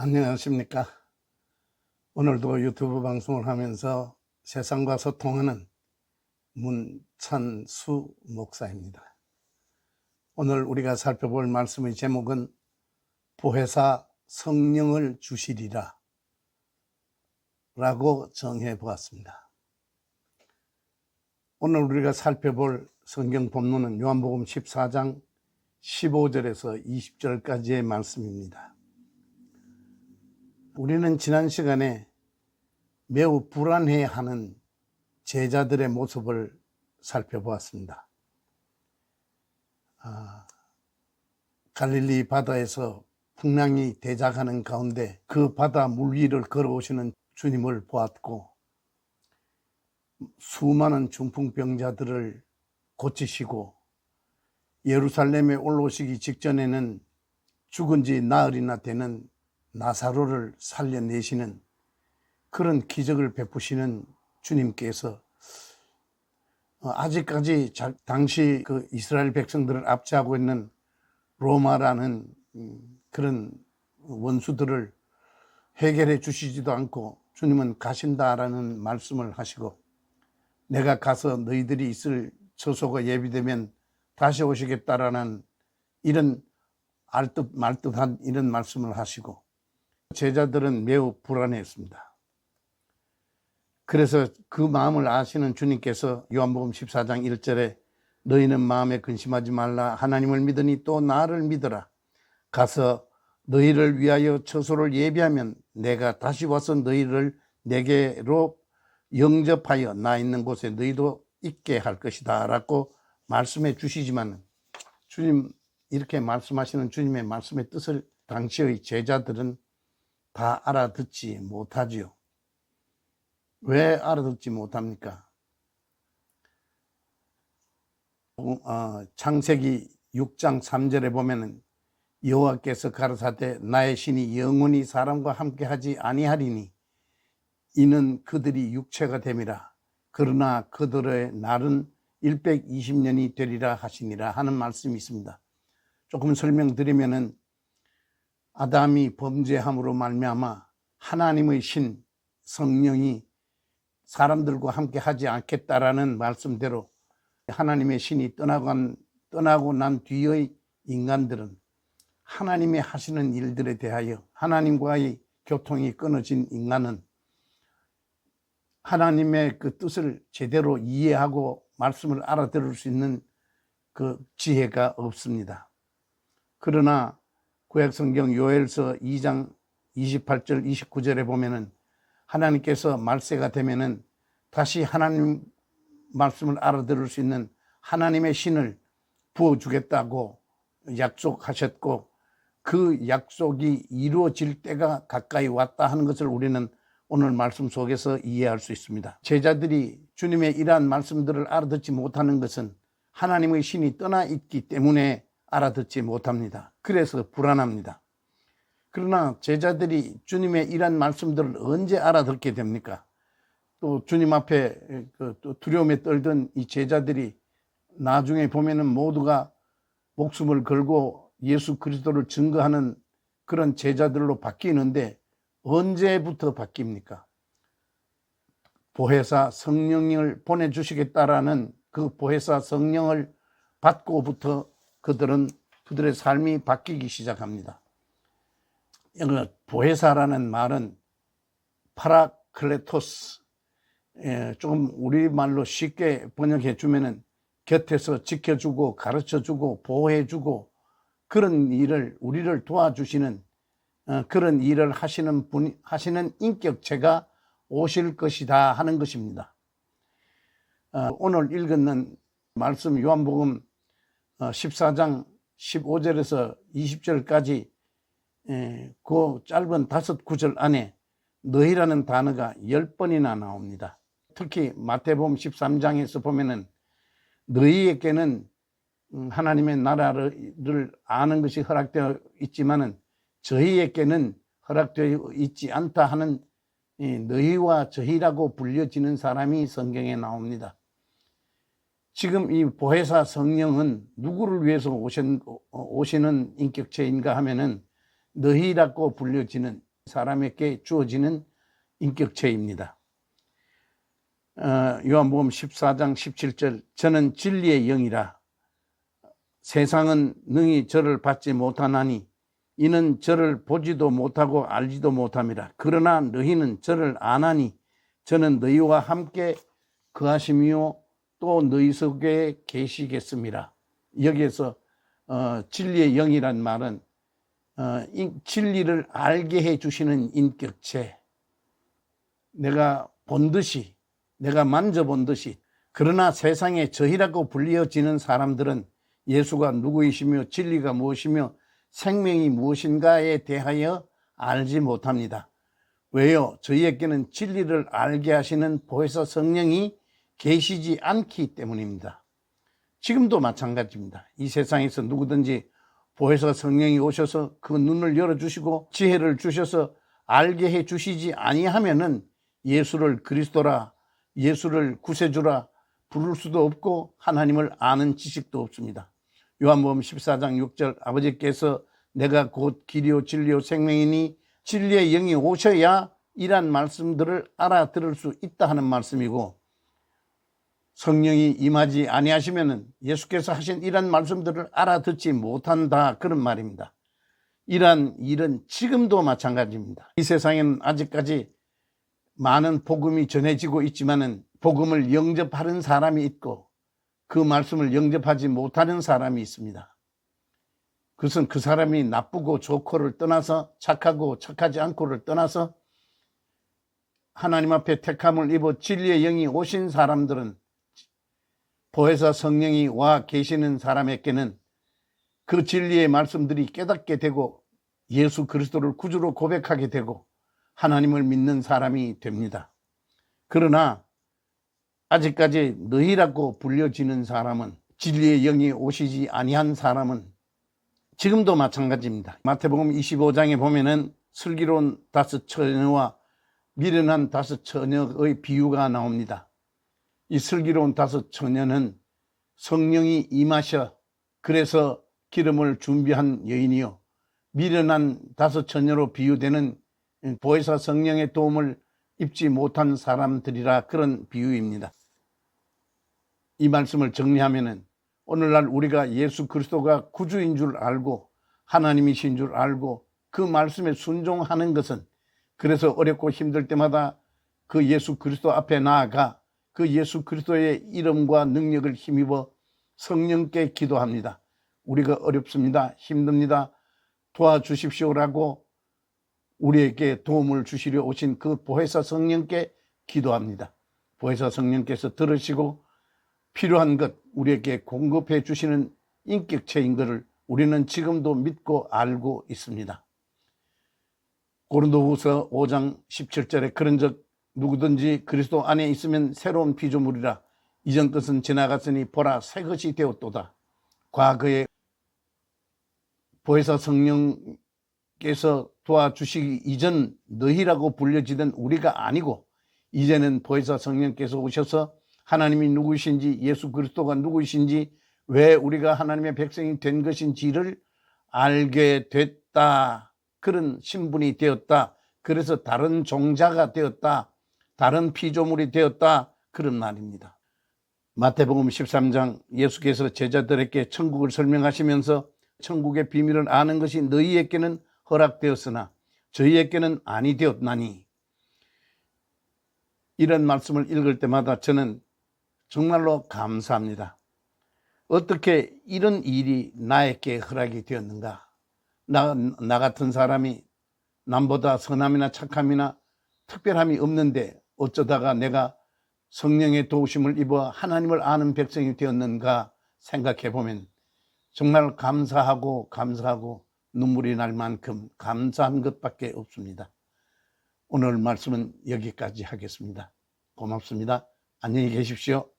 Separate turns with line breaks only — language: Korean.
안녕하십니까. 오늘도 유튜브 방송을 하면서 세상과 소통하는 문찬수 목사입니다. 오늘 우리가 살펴볼 말씀의 제목은 보혜사 성령을 주시리라 라고 정해 보았습니다. 오늘 우리가 살펴볼 성경 본문은 요한복음 14장 15절에서 20절까지의 말씀입니다. 우리는 지난 시간에 매우 불안해하는 제자들의 모습을 살펴보았습니다. 갈릴리 바다에서 풍랑이 대작하는 가운데 그 바다 물 위를 걸어오시는 주님을 보았고, 수많은 중풍병자들을 고치시고, 예루살렘에 올라오시기 직전에는 죽은 지 나흘이나 되는 나사로를 살려내시는 그런 기적을 베푸시는 주님께서 아직까지 당시 그 이스라엘 백성들을 압제하고 있는 로마라는 그런 원수들을 해결해 주시지도 않고 주님은 가신다라는 말씀을 하시고, 내가 가서 너희들이 있을 처소가 예비되면 다시 오시겠다라는 이런 알듯 말듯한 이런 말씀을 하시고, 제자들은 매우 불안했습니다. 그래서 그 마음을 아시는 주님께서 요한복음 14장 1절에 너희는 마음에 근심하지 말라. 하나님을 믿으니 또 나를 믿어라. 가서 너희를 위하여 처소를 예비하면 내가 다시 와서 너희를 내게로 영접하여 나 있는 곳에 너희도 있게 할 것이다 라고 말씀해 주시지만, 주님 이렇게 말씀하시는 주님의 말씀의 뜻을 당시의 제자들은 다 알아듣지 못하지요. 왜 알아듣지 못합니까? 창세기 6장 3절에 보면은 여호와께서 가라사대 나의 신이 영원히 사람과 함께 하지 아니하리니 이는 그들이 육체가 됨이라. 그러나 그들의 날은 120년이 되리라 하시니라 하는 말씀이 있습니다. 조금 설명드리면은 아담이 범죄함으로 말미암아 하나님의 신 성령이 사람들과 함께 하지 않겠다라는 말씀대로 하나님의 신이 떠나고 난 뒤의 인간들은 하나님이 하시는 일들에 대하여, 하나님과의 교통이 끊어진 인간은 하나님의 그 뜻을 제대로 이해하고 말씀을 알아들을 수 있는 그 지혜가 없습니다. 그러나 구약성경 요엘서 2장 28절 29절에 보면은 하나님께서 말세가 되면은 다시 하나님 말씀을 알아들을 수 있는 하나님의 신을 부어주겠다고 약속하셨고, 그 약속이 이루어질 때가 가까이 왔다 하는 것을 우리는 오늘 말씀 속에서 이해할 수 있습니다. 제자들이 주님의 이러한 말씀들을 알아듣지 못하는 것은 하나님의 신이 떠나 있기 때문에 알아듣지 못합니다. 그래서 불안합니다. 그러나 제자들이 주님의 이러한 말씀들을 언제 알아듣게 됩니까? 또 주님 앞에 또 두려움에 떨던 이 제자들이 나중에 보면은 모두가 목숨을 걸고 예수 그리스도를 증거하는 그런 제자들로 바뀌는데 언제부터 바뀝니까? 보혜사 성령을 보내주시겠다라는 그 보혜사 성령을 받고부터 그들의 삶이 바뀌기 시작합니다. 보혜사라는 말은 파라클레토스, 조금 우리말로 쉽게 번역해 주면은 곁에서 지켜주고 가르쳐주고 보호해주고 그런 일을, 우리를 도와주시는 그런 일을 하시는 인격체가 오실 것이다 하는 것입니다. 오늘 읽은 말씀 요한복음 14장 15절에서 20절까지 그 짧은 5구절 안에 너희라는 단어가 10번이나 나옵니다. 특히 마태복음 13장에서 보면은 너희에게는 하나님의 나라를 아는 것이 허락되어 있지만은 저희에게는 허락되어 있지 않다 하는 너희와 저희라고 불려지는 사람이 성경에 나옵니다. 지금 이 보혜사 성령은 누구를 위해서 오시는 인격체인가 하면은 너희라고 불려지는 사람에게 주어지는 인격체입니다. 요한복음 14장 17절 저는 진리의 영이라 세상은 능히 저를 받지 못하나니 이는 저를 보지도 못하고 알지도 못함이라. 그러나 너희는 저를 아나니 저는 너희와 함께 거하심이요 또 너희 속에 계시겠습니다. 여기에서 진리의 영이란 말은 진리를 알게 해주시는 인격체, 내가 본 듯이, 내가 만져본 듯이. 그러나 세상에 저희라고 불리어지는 사람들은 예수가 누구이시며 진리가 무엇이며 생명이 무엇인가에 대하여 알지 못합니다. 왜요? 저희에게는 진리를 알게 하시는 보혜사 성령이 계시지 않기 때문입니다. 지금도 마찬가지입니다. 이 세상에서 누구든지 보혜사 성령이 오셔서 그 눈을 열어주시고 지혜를 주셔서 알게 해주시지 아니하면은 예수를 그리스도라, 예수를 구세주라 부를 수도 없고 하나님을 아는 지식도 없습니다. 요한복음 14장 6절 아버지께서 내가 곧 길이요 진리요 생명이니 진리의 영이 오셔야 이란 말씀들을 알아들을 수 있다 하는 말씀이고, 성령이 임하지 아니하시면은 예수께서 하신 이런 말씀들을 알아듣지 못한다, 그런 말입니다. 이러한 일은 지금도 마찬가지입니다. 이 세상에는 아직까지 많은 복음이 전해지고 있지만은 복음을 영접하는 사람이 있고 그 말씀을 영접하지 못하는 사람이 있습니다. 그것은 그 사람이 나쁘고 좋고를 떠나서, 착하고 착하지 않고를 떠나서 하나님 앞에 택함을 입어 진리의 영이 오신 사람들은, 보혜사 성령이 와 계시는 사람에게는 그 진리의 말씀들이 깨닫게 되고 예수 그리스도를 구주로 고백하게 되고 하나님을 믿는 사람이 됩니다. 그러나 아직까지 너희라고 불려지는 사람은, 진리의 영이 오시지 아니한 사람은 지금도 마찬가지입니다. 마태복음 25장에 보면은 슬기로운 5 처녀와 미련한 5 처녀의 비유가 나옵니다. 이 슬기로운 5 처녀는 성령이 임하셔 그래서 기름을 준비한 여인이요, 미련한 5 처녀로 비유되는 보혜사 성령의 도움을 입지 못한 사람들이라, 그런 비유입니다. 이 말씀을 정리하면은 오늘날 우리가 예수 그리스도가 구주인 줄 알고 하나님이신 줄 알고 그 말씀에 순종하는 것은, 그래서 어렵고 힘들 때마다 그 예수 그리스도 앞에 나아가 그 예수 그리스도의 이름과 능력을 힘입어 성령께 기도합니다. 우리가 어렵습니다, 힘듭니다, 도와주십시오라고 우리에게 도움을 주시려 오신 그 보혜사 성령께 기도합니다. 보혜사 성령께서 들으시고 필요한 것 우리에게 공급해 주시는 인격체인 것을 우리는 지금도 믿고 알고 있습니다. 고린도후서 5장 17절에 그런즉 누구든지 그리스도 안에 있으면 새로운 피조물이라, 이전 것은 지나갔으니 보라 새 것이 되었도다. 과거에 보혜사 성령께서 도와주시기 이전 너희라고 불려지던 우리가 아니고, 이제는 보혜사 성령께서 오셔서 하나님이 누구이신지, 예수 그리스도가 누구이신지, 왜 우리가 하나님의 백성이 된 것인지를 알게 됐다. 그런 신분이 되었다. 그래서 다른 종자가 되었다. 다른 피조물이 되었다. 그런 말입니다. 마태복음 13장 예수께서 제자들에게 천국을 설명하시면서 천국의 비밀을 아는 것이 너희에게는 허락되었으나 저희에게는 아니 되었나니, 이런 말씀을 읽을 때마다 저는 정말로 감사합니다. 어떻게 이런 일이 나에게 허락이 되었는가? 나 같은 사람이 남보다 선함이나 착함이나 특별함이 없는데 어쩌다가 내가 성령의 도우심을 입어 하나님을 아는 백성이 되었는가 생각해 보면 정말 감사하고 눈물이 날 만큼 감사한 것밖에 없습니다. 오늘 말씀은 여기까지 하겠습니다. 고맙습니다. 안녕히 계십시오.